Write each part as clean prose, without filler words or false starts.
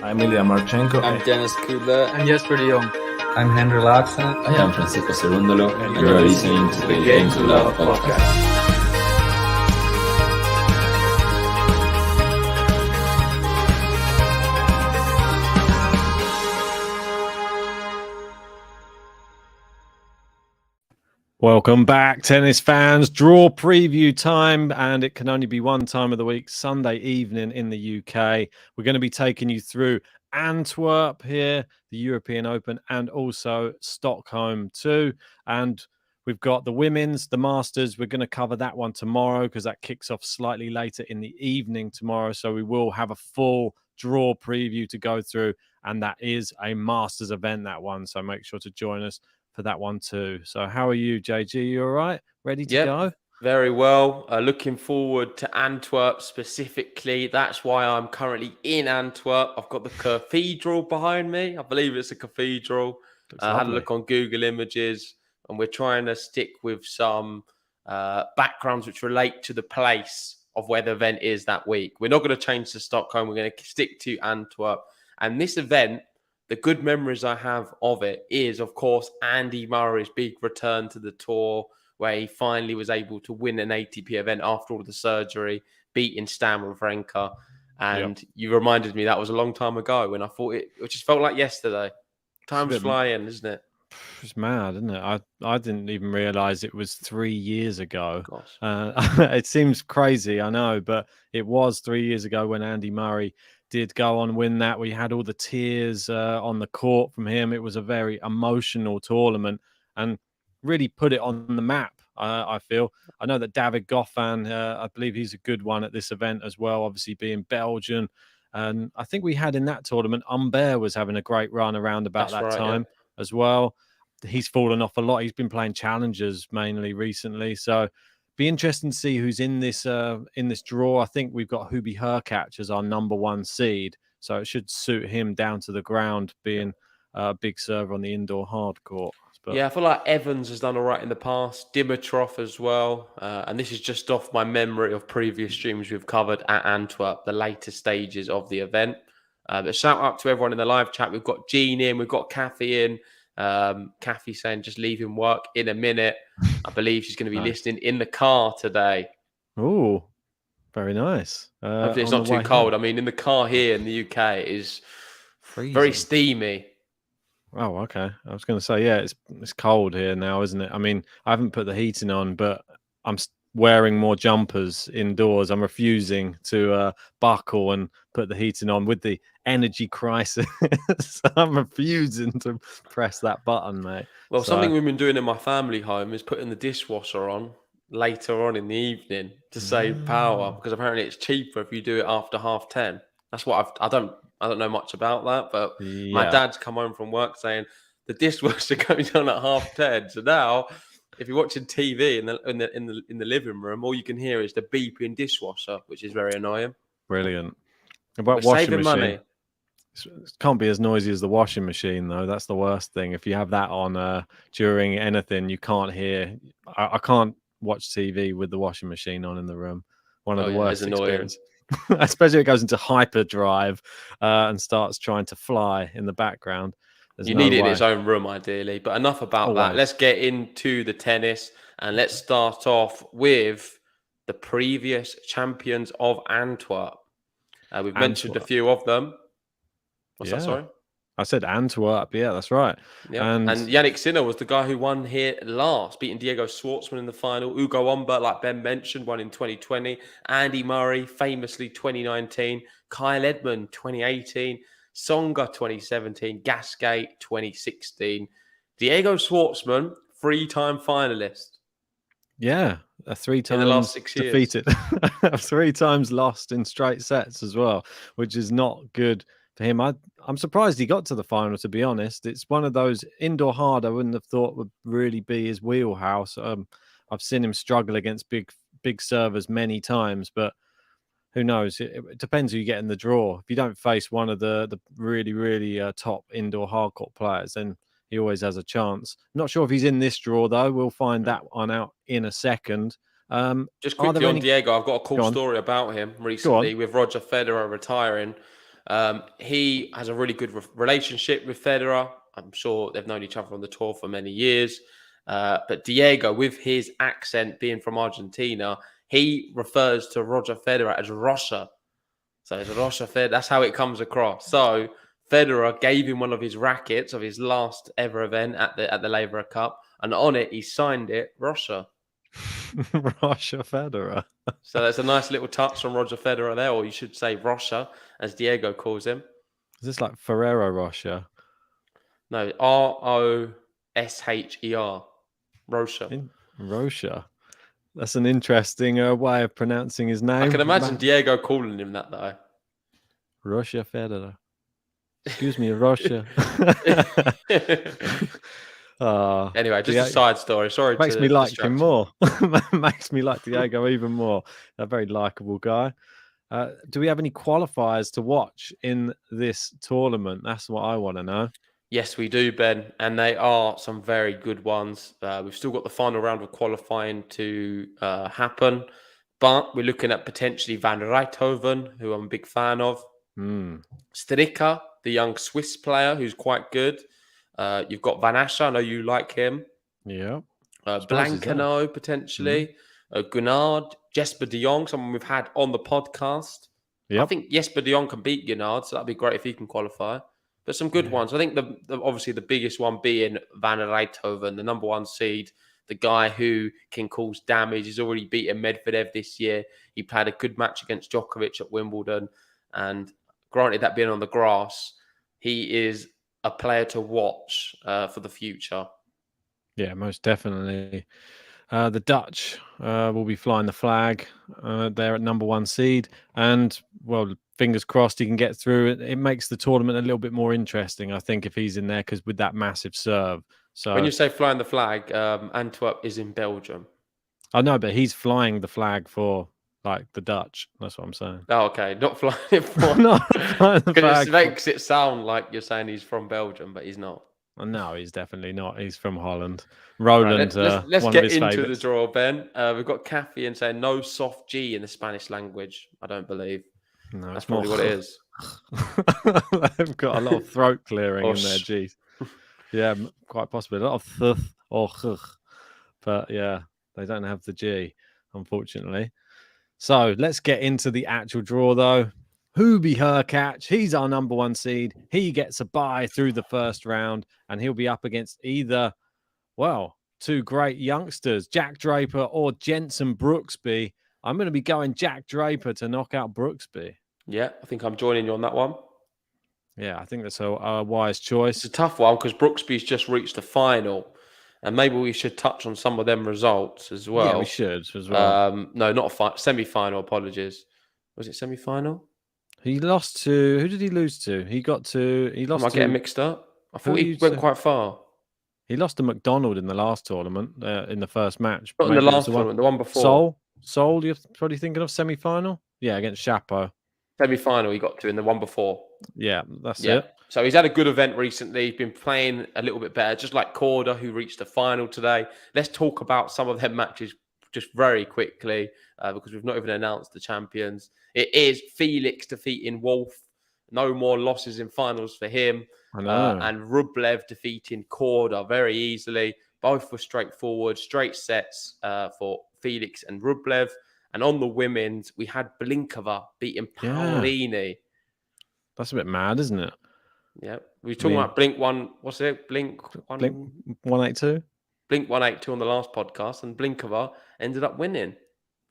I'm Ilya Marchenko. I'm Dennis Kudla. I'm Jesper de Jong. I'm Henry Laaksonen. I am Francisco Cerundolo, and you're listening to the Game to Love podcast. Welcome back, tennis fans. Draw preview time, and it can only be one time of the week, Sunday evening in the UK. We're going to be taking you through Antwerp here, the European Open, and also Stockholm too. And we've got the women's, the Masters. We're going to cover that one tomorrow because that kicks off slightly later in the evening tomorrow. So we will have a full draw preview to go through, and that is a Masters event, that one. So make sure to join us for that one too. So how are you, JG? You all right? Ready to go? Very well. Looking forward to Antwerp specifically. That's why I'm currently in Antwerp. I've got the cathedral behind me. I believe it's a cathedral. I had a look on Google Images, and we're trying to stick with some backgrounds which relate to the place of where the event is that week. We're not going to change to Stockholm. We're going to stick to Antwerp. And this event, the good memories I have of it is, of course, Andy Murray's big return to the tour, where he finally was able to win an ATP event after all the surgery, beating Stan Wawrinka. And You reminded me that was a long time ago when I thought it just felt like yesterday. Time's flying, isn't it? It's mad, isn't it? I didn't even realize it was 3 years ago. It seems crazy, I know, but it was 3 years ago when Andy Murray did go on win that. We had all the tears on the court from him. It was a very emotional tournament and really put it on the map, I feel. I know that David Goffin, I believe he's a good one at this event as well, obviously being Belgian. And I think we had in that tournament, Humbert was having a great run around about that time as well. He's fallen off a lot. He's been playing challengers mainly recently. So be interesting to see who's in this draw. I think we've got Hubie Hurkacz as our number one seed, so it should suit him down to the ground, being a big server on the indoor hard court. But I feel like Evans has done all right in the past, Dimitrov as well, and this is just off my memory of previous streams we've covered at Antwerp, the later stages of the event. But shout out to everyone in the live chat. We've got Jean in, we've got Kathy in. Kathy saying just leaving work in a minute. I believe she's going to be listening in the car today. Oh, very nice. Hopefully it's not too cold. I mean, in the car here in the UK it is very steamy. Oh, okay. I was going to say, it's cold here now, isn't it? I mean, I haven't put the heating on, but I'm wearing more jumpers indoors. I'm refusing to buckle and put the heating on with the energy crisis. I'm refusing to press that button, mate. Well, something we've been doing in my family home is putting the dishwasher on later on in the evening to save power, because apparently it's cheaper if you do it after 10:30. That's what I don't know much about that, but my dad's come home from work saying the dishwasher goes on at 10:30. So now, if you're watching TV in the living room, all you can hear is the beeping dishwasher, which is very annoying. Brilliant. About We're washing saving machine. Money. It can't be as noisy as the washing machine, though. That's the worst thing. If you have that on during anything, you can't hear. I can't watch TV with the washing machine on in the room. One of the worst experiences. Especially if it goes into hyperdrive and starts trying to fly in the background. You need it in its own room, ideally. But enough about that. Let's get into the tennis, and let's start off with the previous champions of Antwerp. We've mentioned a few of them. What's that, sorry? I said Antwerp. Yeah, that's right. Yeah. And Yannick Sinner was the guy who won here last, beating Diego Schwartzman in the final. Ugo Humbert, like Ben mentioned, won in 2020. Andy Murray, famously 2019. Kyle Edmund, 2018. Tsonga, 2017. Gasquet, 2016. Diego Schwartzman, 3-time finalist. Yeah, a 3 times in the last 6 years. Defeated. 3 times lost in straight sets as well, which is not good for him. I'm surprised he got to the final, to be honest. It's one of those indoor hard I wouldn't have thought would really be his wheelhouse. I've seen him struggle against big servers many times, but who knows? It depends who you get in the draw. If you don't face one of the really, really top indoor hardcourt players, then he always has a chance. Not sure if he's in this draw, though. We'll find that one out in a second. Just quickly on Diego, I've got a cool story about him recently with Roger Federer retiring. He has a really good relationship with Federer. I'm sure they've known each other on the tour for many years. But Diego, with his accent being from Argentina, he refers to Roger Federer as Rocha. So it's Rocha Federer. That's how it comes across. So Federer gave him one of his rackets of his last ever event at the Laver Cup, and on it he signed it Rocha. Roger Federer. So that's a nice little touch from Roger Federer there, or you should say Rocha, as Diego calls him. Is this like Ferrero Rocher? No, Rosher. Rocha. Rocher. That's an interesting way of pronouncing his name. I can imagine Diego calling him that, though. Roger Federer. Excuse me, Roger. Anyway, just a side story. Sorry, makes me like him more. Makes me like Diego even more. A very likable guy. Do we have any qualifiers to watch in this tournament? That's what I want to know. Yes, we do, Ben, and they are some very good ones. We've still got the final round of qualifying to happen, but we're looking at potentially Van Rijthoven, who I'm a big fan of. Stricker, the young Swiss player who's quite good. You've got Van Ascher. I know you like him. Yeah. Blancano, potentially. Gunnard, Jesper de Jong, someone we've had on the podcast. Yep. I think Jesper de Jong can beat Gunnard, so that'd be great if he can qualify. But some good ones. I think obviously the biggest one being Van Rijthoven, the number one seed, the guy who can cause damage. He's already beaten Medvedev this year. He played a good match against Djokovic at Wimbledon. And granted that being on the grass, he is a player to watch for the future. Yeah, most definitely. The Dutch will be flying the flag. They're at number one seed. And, well, fingers crossed he can get through. It makes the tournament a little bit more interesting, I think, if he's in there, because with that massive serve. So when you say flying the flag, Antwerp is in Belgium. I know, but he's flying the flag for, like, the Dutch. That's what I'm saying. Oh, okay. Not flying it for... Not flying the flag. Because it makes it sound like you're saying he's from Belgium, but he's not. No, he's definitely not. He's from Holland. Roland, right, let's one get of his into favorites. the draw, Ben. We've got Kathy and saying no soft G in the Spanish language. I don't believe. No, that's probably what it is. They've got a lot of throat clearing in their G's. Yeah, quite possibly. A lot of th or ch. But yeah, they don't have the G, unfortunately. So let's get into the actual draw, though. Hubie Hurkacz, he's our number one seed. He gets a bye through the first round, and he'll be up against either, well, two great youngsters, Jack Draper or Jenson Brooksby. I'm going to be going Jack Draper to knock out Brooksby. Yeah, I think I'm joining you on that one. Yeah, I think that's a wise choice. It's a tough one because Brooksby's just reached the final, and maybe we should touch on some of them results as well. Yeah, we should as well. No, not a semi-final. Apologies. Was it semi-final? He lost to... Who did he lose to? He lost to... Am I getting mixed up? I thought he went quite far. He lost to McDonald in the last tournament, in the first match. Not in the last tournament, the one before. Seoul, you're probably thinking of semi-final? Yeah, against Chapo. Semi-final he got to in the one before. Yeah, that's it. So he's had a good event recently. He's been playing a little bit better, just like Korda, who reached the final today. Let's talk about some of their matches just very quickly, because we've not even announced the champions. It is Felix defeating Wolf. No more losses in finals for him. I know. And Rublev defeating Korda very easily. Both were straightforward, straight sets for Felix and Rublev. And on the women's, we had Blinkova beating Paolini. That's a bit mad, isn't it? Yeah. We were talking about Blink 182? Blink 182 on the last podcast, and Blinkova ended up winning.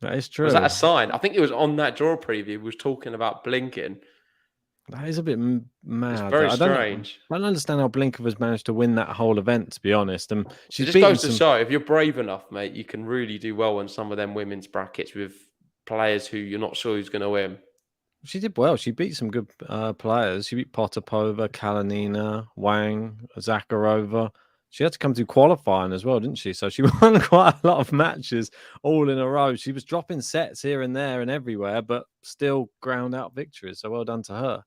That is true. Was that a sign? I think it was on that draw preview. We was talking about blinking. That is a bit mad. It's very strange. I don't understand how Blinkova's managed to win that whole event, to be honest. And it just goes to show, if you're brave enough, mate, you can really do well in some of them women's brackets with players who you're not sure who's going to win. She did well. She beat some good players. She beat Potapova, Kalinina, Wang, Zakharova. She had to come through qualifying as well, didn't she? So she won quite a lot of matches all in a row. She was dropping sets here and there and everywhere, but still ground out victories. So well done to her.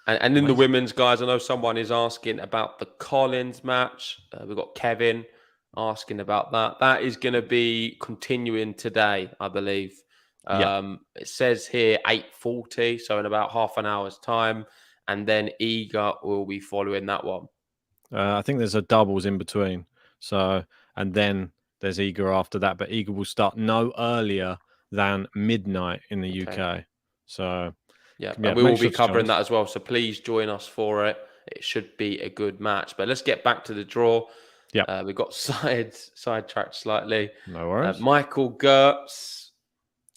And in the women's, guys, I know someone is asking about the Collins match. We've got Kevin asking about that. That is going to be continuing today, I believe. It says here 8:40, so in about half an hour's time. and then Iga will be following that one. I think there's a doubles in between. So, and then there's Iga after that, but Iga will start no earlier than midnight in the UK. So, yeah, and we will be covering that as well. So please join us for it. It should be a good match. But let's get back to the draw. Yeah, we got sidetracked slightly. No worries. Michael Gertz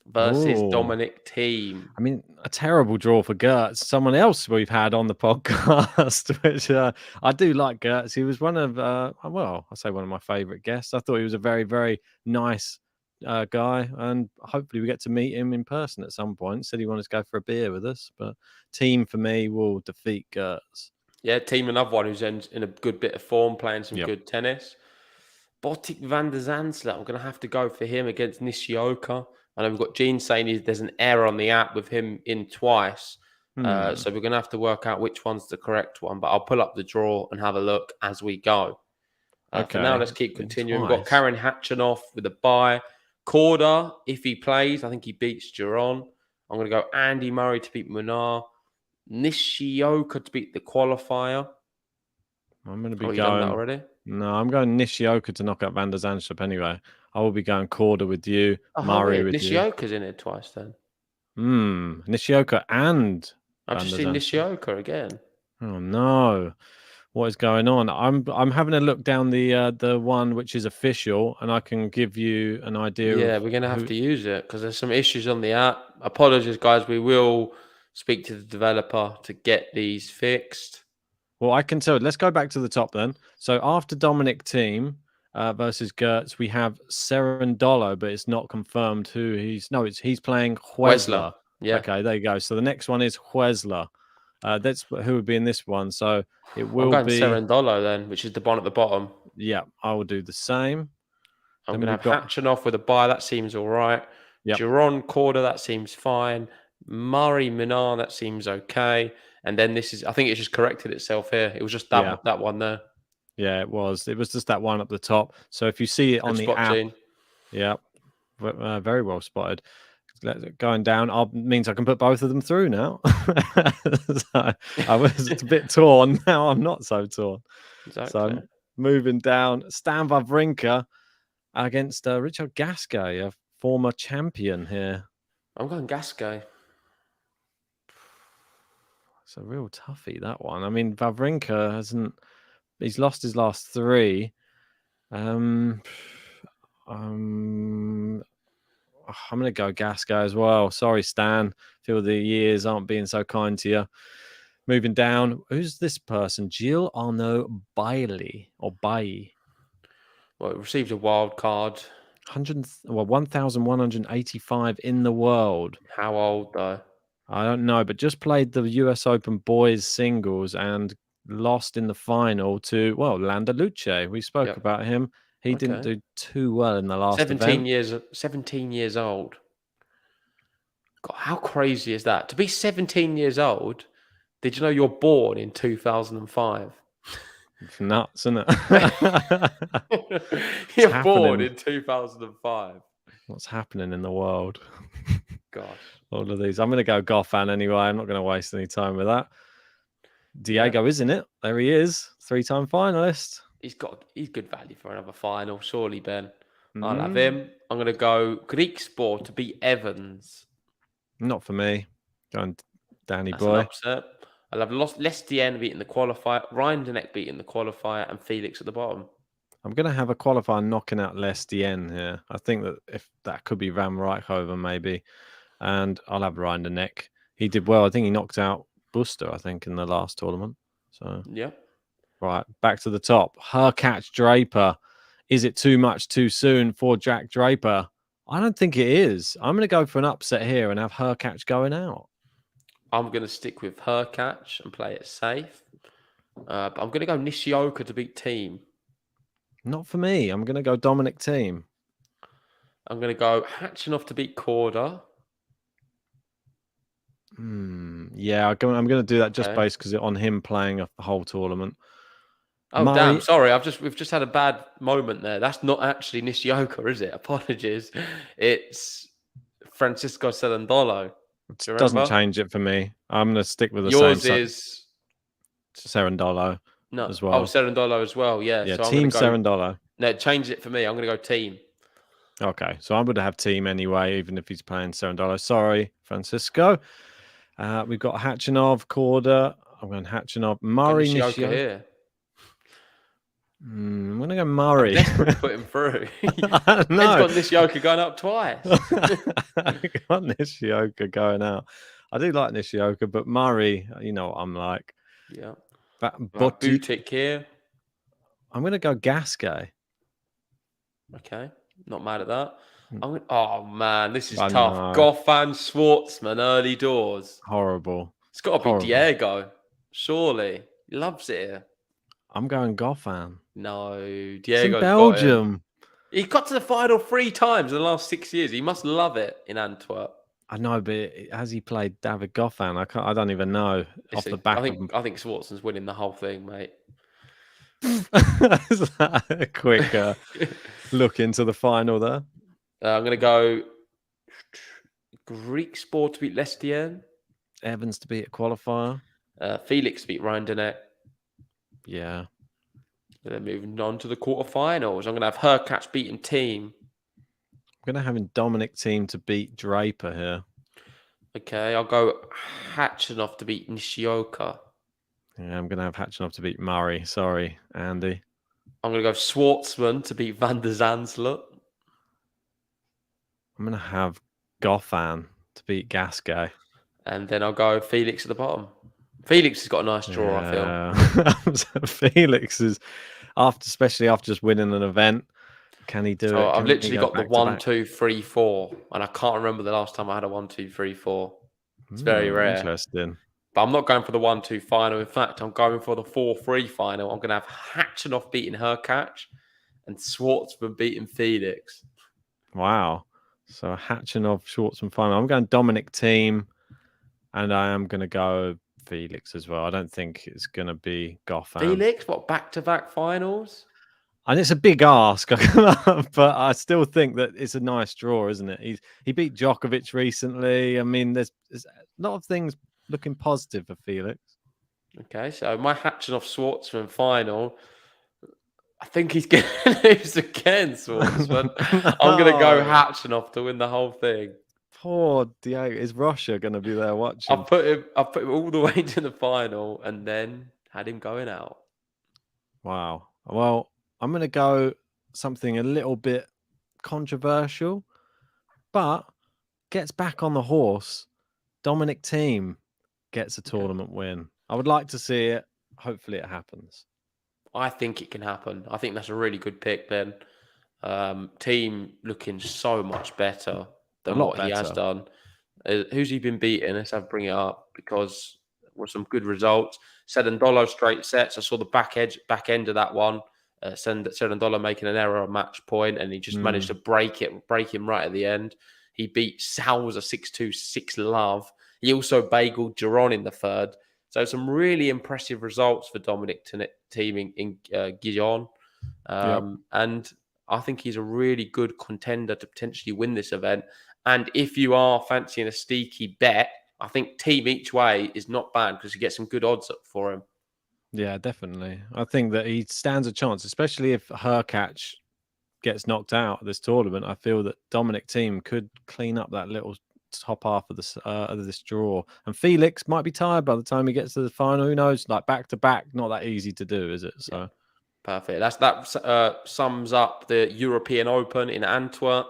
versus Dominic Thiem. I mean, a terrible draw for Gertz. Someone else we've had on the podcast, which I do like Gertz. He was one of, I say one of my favourite guests. I thought he was a very, very nice guy, and hopefully we get to meet him in person at some point. Said he wanted to go for a beer with us, but Thiem for me will defeat Gertz. Yeah, Thiem, another one who's in a good bit of form, playing some good tennis. Botic van der Zandschulp, I'm going to have to go for him against Nishioka. I know we've got Gene saying there's an error on the app with him in twice. So we're going to have to work out which one's the correct one. But I'll pull up the draw and have a look as we go. For now, let's keep continuing. We've got Karen Hatchanoff with a bye. Korda, if he plays, I think he beats Giron. I'm going to go Andy Murray to beat Munar. Nishioka to beat the qualifier. I'm going to be going. Done that already? No, I'm going Nishioka to knock out Van der Zandschulp anyway. I will be going Korda with you, Murray with Nishioka's in it twice then. Nishioka and I've just seen Nishioka again. Oh no. What is going on? I'm having a look down the one which is official, and I can give you an idea. Yeah, we're going to have to use it because there's some issues on the app. Apologies, guys. We will speak to the developer to get these fixed. Well, I can tell. Let's go back to the top then. So after Dominic Thiem versus Gertz, we have Cerundolo, but it's not confirmed who he's playing Huesler. Yeah. Okay, there you go. So the next one is Huesler. That's who would be in this one. So it will be Cerundolo then, which is the one at the bottom. Yeah, I will do the same. I'm going to have Hatchanoff with a bye. That seems all right. Yep. Giron, Korda, that seems fine. Murray, Minar, that seems okay. And then I think it's just corrected itself here. It was just that one there. Yeah, it was. It was just that one up the top. So if you see it on the app, yeah, very well spotted. Going down means I can put both of them through now. So I was a bit torn. Now I'm not so torn. Exactly. So I'm moving down. Stan Wawrinka against Richard Gasquet, a former champion here. I'm going Gasquet. It's a real toughie, that one. I mean, Wawrinka he's lost his last three. I'm going to go Gasquet as well. Sorry, Stan. Feel the years aren't being so kind to you. Moving down, who's this person? Gilles Arnaud Bailly or Bailly? Well, it received a wild card. 1,185 in the world. How old though? I don't know, but just played the US Open boys singles and lost in the final to, Landaluce. We spoke about him. He didn't do too well in the last 17 years old. God, how crazy is that? To be 17 years old, did you know you're born in 2005? It's nuts, isn't it? You're born in 2005. What's happening in the world? Gosh. All of these. I'm going to go Goffin anyway. I'm not going to waste any time with that. Diego, isn't it? There he is. 3-time finalist. He's good value for another final, surely, Ben. I'll have him. I'm going to go Greek Sport to beat Evans. Not for me. Going Danny That's boy. An upset. I'll have Lestienne beating the qualifier, Ryan Deneck beating the qualifier, and Felix at the bottom. I'm going to have a qualifier knocking out Lestienne here. I think that if that could be Van Rijkhoven maybe. And I'll have Ryan Deneck. He did well. I think he knocked out Buster, I think, in the last tournament. So yeah. Right, back to the top. Hurkacz Draper. Is it too much too soon for Jack Draper? I don't think it is. I'm going to go for an upset here and have Hurkacz going out. I'm going to stick with Hurkacz and play it safe. But I'm going to go Nishioka to beat Thiem. Not for me. I'm going to go Dominic Thiem. I'm going to go Hatchanoff to beat Korda. Yeah, I'm going to do that just based because on him playing a whole tournament. Oh, damn. Sorry. We've just had a bad moment there. That's not actually Nishioka, is it? Apologies. It's Francisco Cerundolo. It doesn't change it for me. I'm going to stick with the Yours same. Yours is Cerundolo as well. Oh, Cerundolo as well. Yeah. Yeah, so Team I'm gonna go, Cerundolo. No, change it for me. I'm going to go team. Okay, so I'm going to have team anyway, even if he's playing Cerundolo. Sorry, Francisco. We've got Hachinov, Korda. I'm going Hachinov, Murray, Nishioka here. I'm going to go Murray. I'm desperate to put him through. I know. He's got Nishioka going up twice. I've got Nishioka going out. I do like Nishioka, but Murray, you know what I'm like. Yeah. Butik here. I'm going to go Gasquet. Okay. Not mad at that. Oh, man. This is tough. Know. Goffin, Schwartzman, early doors. Horrible. It's got to be Diego. Surely. He loves it here. I'm going Goffin. No. Diego's Belgium. He got to the final 3 times in the last 6 years. He must love it in Antwerp. I know, but has he played David Goffin? I don't even know. Off the back I think Schwartzman's winning the whole thing, mate. Is that a quick look into the final there? I'm going to go Greek Sport to beat Lestienne. Evans to beat a qualifier. Felix to beat Rindenet. Yeah. And then moving on to the quarterfinals. I'm going to have Hurkacz beating Team. I'm going to have Dominic Team to beat Draper here. Okay, I'll go Hachinov to beat Nishioka. Yeah, I'm going to have Hachinov to beat Murray. Sorry, Andy. I'm going to go Schwartzman to beat Van der Zandslet. I'm going to have Goffin to beat Gasquet. And then I'll go Felix at the bottom. Felix has got a nice draw, I feel. Felix is, especially after just winning an event, can he do it? I've literally got the 1, 2, 3, 4. And I can't remember the last time I had a 1, 2, 3, 4. It's very rare. Interesting. But I'm not going for the 1-2 final. In fact, I'm going for the 4-3 final. I'm going to have Hachinov beating Hurkacz and Schwartzman beating Felix. Wow. So Hachinov, Schwartzman final. I'm going Dominic Team, and I am going to go Felix as well. I don't think it's going to be Goffin. Felix? What, back-to-back finals? And it's a big ask, but I still think that it's a nice draw, isn't it? He beat Djokovic recently. I mean, there's a lot of things looking positive for Felix. Okay, so my Hachinov Schwartzman final, I think he's going to lose again, Schwartzman. I'm going to go Hachinov to win the whole thing. Poor Diego. Is Russia going to be there watching? I put him all the way to the final and then had him going out. Wow. Well, I'm going to go something a little bit controversial, but gets back on the horse. Dominic Thiem gets a tournament win. I would like to see it. Hopefully it happens. I think it can happen. I think that's a really good pick, Ben. Thiem looking so much better than what he has done. Who's he been beating? Let's bring it up because there were some good results. Cerundolo straight sets. I saw the back end of that one. Cerundolo making an error on match point, and he just managed to break him right at the end. He beat Salza 6-2, 6-love. He also bageled Giron in the third. So some really impressive results for Dominic Thiem in Gijon. And I think he's a really good contender to potentially win this event. And if you are fancying a steaky bet, I think Thiem each way is not bad because you get some good odds up for him. Yeah, definitely. I think that he stands a chance, especially if Hurkacz gets knocked out of this tournament. I feel that Dominic Thiem could clean up that little top half of this draw. And Felix might be tired by the time he gets to the final. Who knows? Like back to back, not that easy to do, is it? So yeah. Perfect. That sums up the European Open in Antwerp.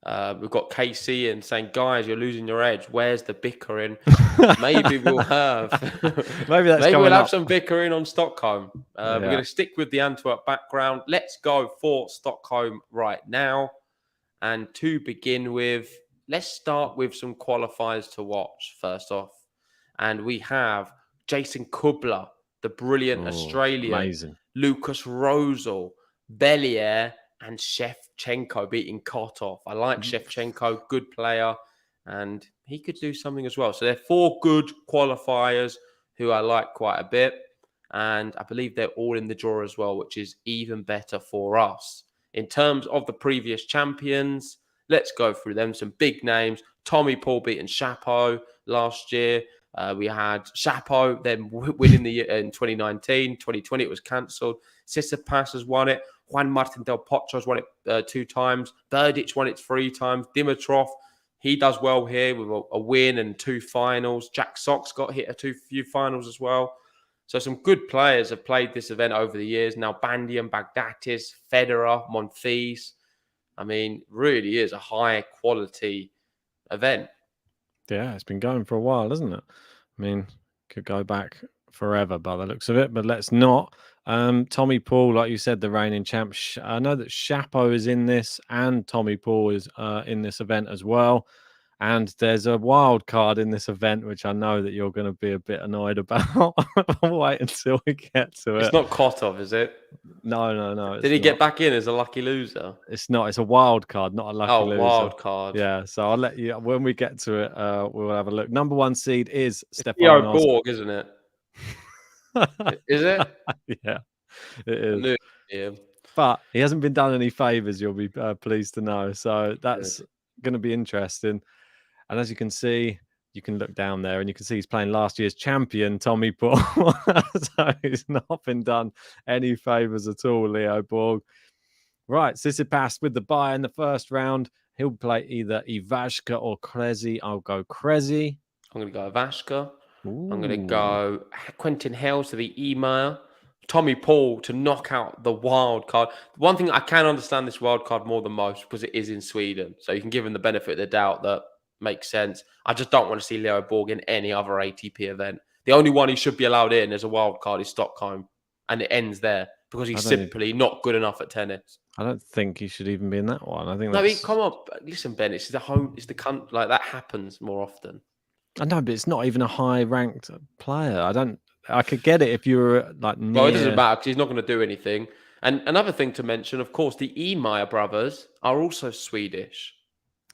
We've got KC and saying, guys, you're losing your edge. Where's the bickering? Maybe we'll have. Maybe we'll have some bickering on Stockholm. We're going to stick with the Antwerp background. Let's go for Stockholm right now. And to begin with, let's start with some qualifiers to watch first off. And we have Jason Kubler, the brilliant Australian. Amazing. Lucas Rosal, Bellier, and Shevchenko beating Kotov. I like Shevchenko, good player, and he could do something as well. So they're 4 good qualifiers who I like quite a bit, and I believe they're all in the draw as well, which is even better for us. In terms of the previous champions, let's go through them. Some big names. Tommy Paul beating Chapo, last year. We had Chapo then winning the year in 2019. 2020 it was cancelled. Tsitsipas has won it. Juan Martin Del Potro has won it 2 times. Berdych won it 3 times. Dimitrov, he does well here with a win and 2 finals. Jack Sock's got hit a few finals as well. So some good players have played this event over the years. Now Bandian, Bagdatis, Federer, Monfils. I mean, really is a high quality event. Yeah, it's been going for a while, hasn't it? I mean, could go back forever by the looks of it, but let's not. Tommy Paul, like you said, the reigning champ. I know that Chapo is in this and Tommy Paul is in this event as well. And there's a wild card in this event, which I know that you're going to be a bit annoyed about. I'll wait until we get to it. It's not Kotov, is it? No. Did he get back in as a lucky loser? It's not. It's a wild card, not a lucky loser. Oh, wild card. Yeah, so I'll let you, when we get to it, we'll have a look. Number 1 seed is Theo Borg, isn't it? Is it? Yeah, it is. Yeah. But he hasn't been done any favours, you'll be pleased to know. So that's going to be interesting. And as you can see, you can look down there and you can see he's playing last year's champion, Tommy Paul. So he's not been done any favours at all, Leo Borg. Right, Tsitsipas with the bye in the first round. He'll play either Ivashka or Krezi. I'll go Krezi. I'm going to go Ivashka. I'm going to go Quentin Hales to the Email. Tommy Paul to knock out the wild card. One thing I can understand this wild card more than most because it is in Sweden. So you can give him the benefit of the doubt that makes sense. I just don't want to see Leo Borg in any other ATP event. The only one he should be allowed in as a wild card is Stockholm. And it ends there because he's simply not good enough at tennis. I don't think he should even be in that one. I think come on. Listen, Ben, it's the home, it's the country. Like that happens more often. I know, but it's not even a high-ranked player. I could get it if you were like near... Well, it doesn't matter because he's not going to do anything. And another thing to mention, of course, the Emeyer brothers are also Swedish.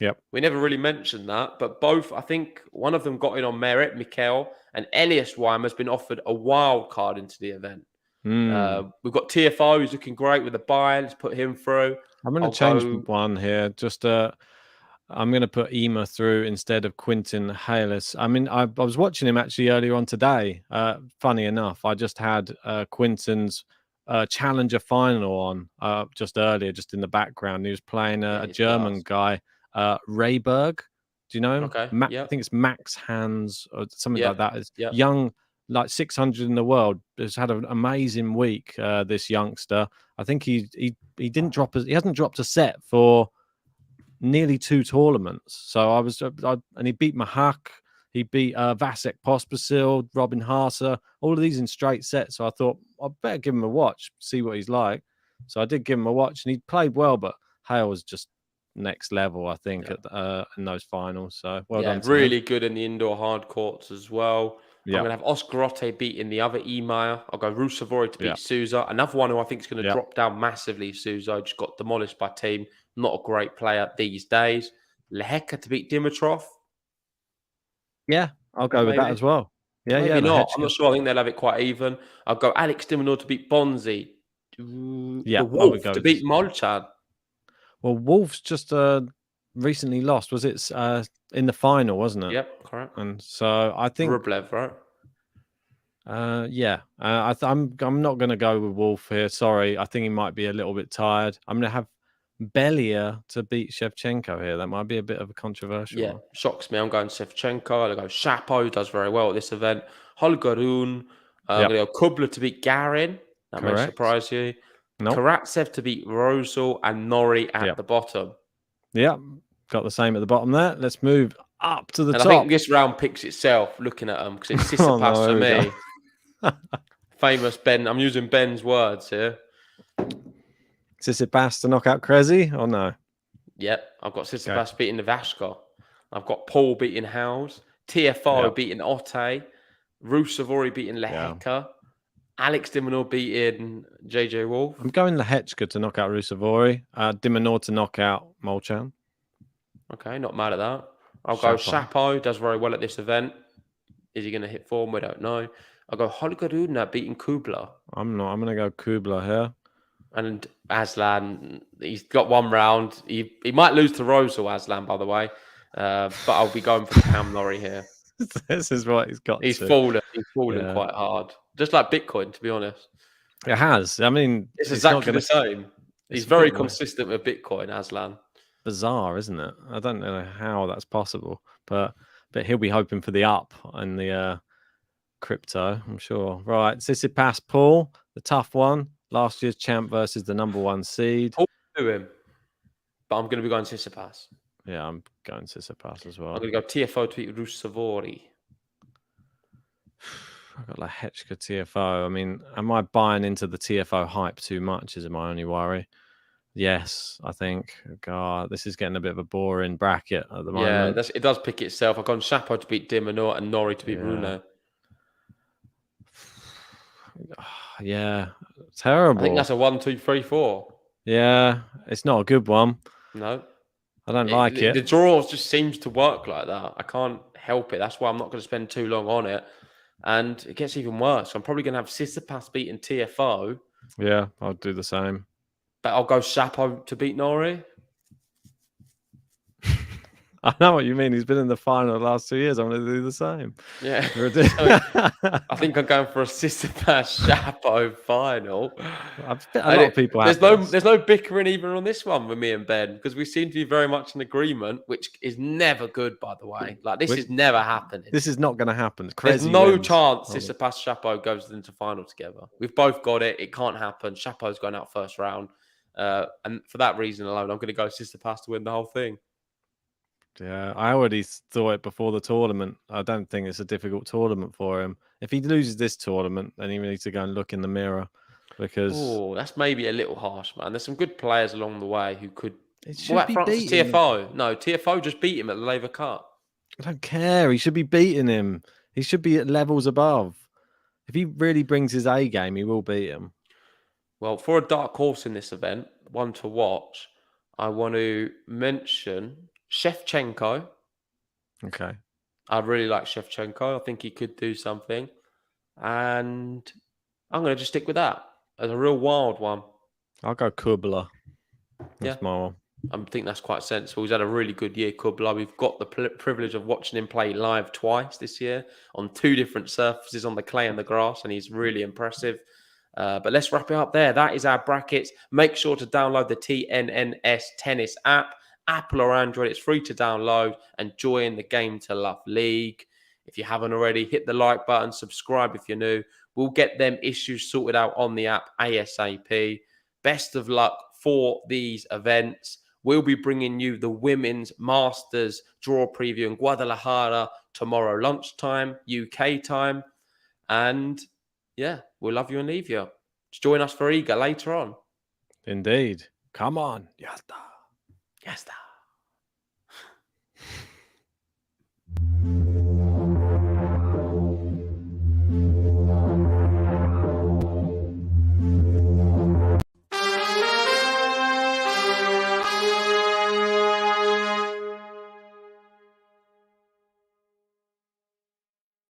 Yep. We never really mentioned that, but both, I think one of them got in on merit, Mikael, and Elias Weimer has been offered a wild card into the event. We've got TFO, who's looking great with the buy. Let's put him through. I'm going to change one here. Just I'm going to put Ema through instead of Quinton Hayles. I mean, I was watching him actually earlier on today. Funny enough, I just had Quinton's Challenger final on just earlier, just in the background. He was playing a German guy, Rayberg. Do you know him? Okay. I think it's Max Hans or something like that. It's Yep. Young, like 600 in the world. Has had an amazing week. This youngster. I think he didn't drop. He hasn't dropped a set for nearly 2 tournaments. So and he beat Mahak. He beat Vasek Pospisil, Robin Haase, all of these in straight sets. So I thought I better give him a watch, see what he's like. So I did give him a watch, and he played well. But Hale was just next level, I think, in those finals. So well done. Really good in the indoor hard courts as well. Yeah. I'm going to have Oscar Rotte beating the other Emeyer. I'll go Rusevori to beat Souza. Another one who I think is going to drop down massively. Souza just got demolished by team. Not a great player these days. Lehecka to beat Dimitrov. Yeah, I'll go with that as well. Maybe not. I'm not sure. I think they'll have it quite even. I'll go Alex de Minaur to beat Bonzi. The Wolf to beat Molchan. Well, Wolf's just recently lost. Was it in the final, wasn't it? Yep, correct. And so I think Rublev, right? I'm not going to go with Wolf here. Sorry, I think he might be a little bit tired. I'm going to have Bellier to beat Shevchenko here. That might be a bit of a controversial one. Shocks me. I'm going Shevchenko. I'll go Chapo, who does very well at this event. Holger Rune. I'm going to go Kubler to beat Garin. That may surprise you. Nope. Karatsev to beat Rosal and Norrie at the bottom. Yeah, got the same at the bottom there. Let's move up to the top. I think this round picks itself looking at them because it's Tsitsipas for me. Famous Ben. I'm using Ben's words here. Tsitsipas to knock out Krezi or no? Yep, I've got Tsitsipas beating Ivashka. I've got Paul beating Howes. TFO beating Otte. Rusevori beating Lehecka. Alex de Minaur beating JJ Wolf. I'm going Lehecka to knock out Rusevori. De Minaur to knock out Molchan. Okay, not mad at that. I'll go Chapo, does very well at this event. Is he going to hit form? We don't know. I'll go Holger Rune beating Kubler. I'm not. I'm going to go Kubler here. And Aslan, he's got one round. He might lose to Rosal, Aslan, by the way. But I'll be going for Cam Norrie here. This is what he's got. He's fallen quite hard, just like Bitcoin, to be honest. It has. I mean, it's exactly the same. He's very consistent with Bitcoin, Aslan. Bizarre, isn't it? I don't know how that's possible, but he'll be hoping for the up in the crypto, I'm sure. Right, Tsitsipas, Paul, the tough one. Last year's champ versus the number 1 seed. Paul to him, but I'm going to be going Tsitsipas. Yeah, I'm going Tsitsipas as well. I'm going to go TFO to beat Ruusuvuori. I've got Lehechka TFO. I mean, am I buying into the TFO hype too much? Is my only worry. Yes, I think. God, this is getting a bit of a boring bracket at the moment. Yeah, it does pick itself. I've gone Chapo to beat Dimonor and Nori to beat Rune. Yeah, terrible. I think that's a 1, 2, 3, 4. Yeah, it's not a good one. No. I don't like it. The draws just seems to work like that. I can't help it. That's why I'm not going to spend too long on it. And it gets even worse. I'm probably going to have Tsitsipas beating TFO. Yeah, I'll do the same. But I'll go Chapo to beat Nori. I know what you mean. He's been in the final the last 2 years. I'm going to do the same. Yeah. I think I'm going for a Tsitsipas Chapo final. A lot of people have there's no bickering even on this one with me and Ben, because we seem to be very much in agreement, which is never good, by the way. Like, this is never happening. This is not going to happen. There's no chance Tsitsipas Chapo goes into final together. We've both got it. It can't happen. Chapo's going out first round. And for that reason alone, I'm going to go Tsitsipas to win the whole thing. Yeah, I already thought it before the tournament. I don't think it's a difficult tournament for him. If he loses this tournament, then he needs to go and look in the mirror, because that's maybe a little harsh, man. There's some good players along the way who could. It should be Francis TFO? No, TFO just beat him at the Laver Cup. I don't care. He should be beating him. He should be at levels above. If he really brings his A game, he will beat him. Well, for a dark horse in this event, one to watch, I want to mention Shevchenko. Okay. I really like Shevchenko. I think he could do something. And I'm going to just stick with that as a real wild one. I'll go Kubler. That's my one. I think that's quite sensible. He's had a really good year, Kubler. We've got the privilege of watching him play live twice this year on 2 different surfaces, on the clay and the grass, and he's really impressive. But let's wrap it up there. That is our brackets. Make sure to download the TNNS Tennis app. Apple or Android, it's free to download, and join the Game to Love League. If you haven't already, hit the like button, subscribe if you're new. We'll get them issues sorted out on the app ASAP. Best of luck for these events. We'll be bringing you the Women's Masters draw preview in Guadalajara tomorrow lunchtime, UK time. And yeah, we'll love you and leave you. Just join us for Iga later on. Indeed. Come on. Ya está.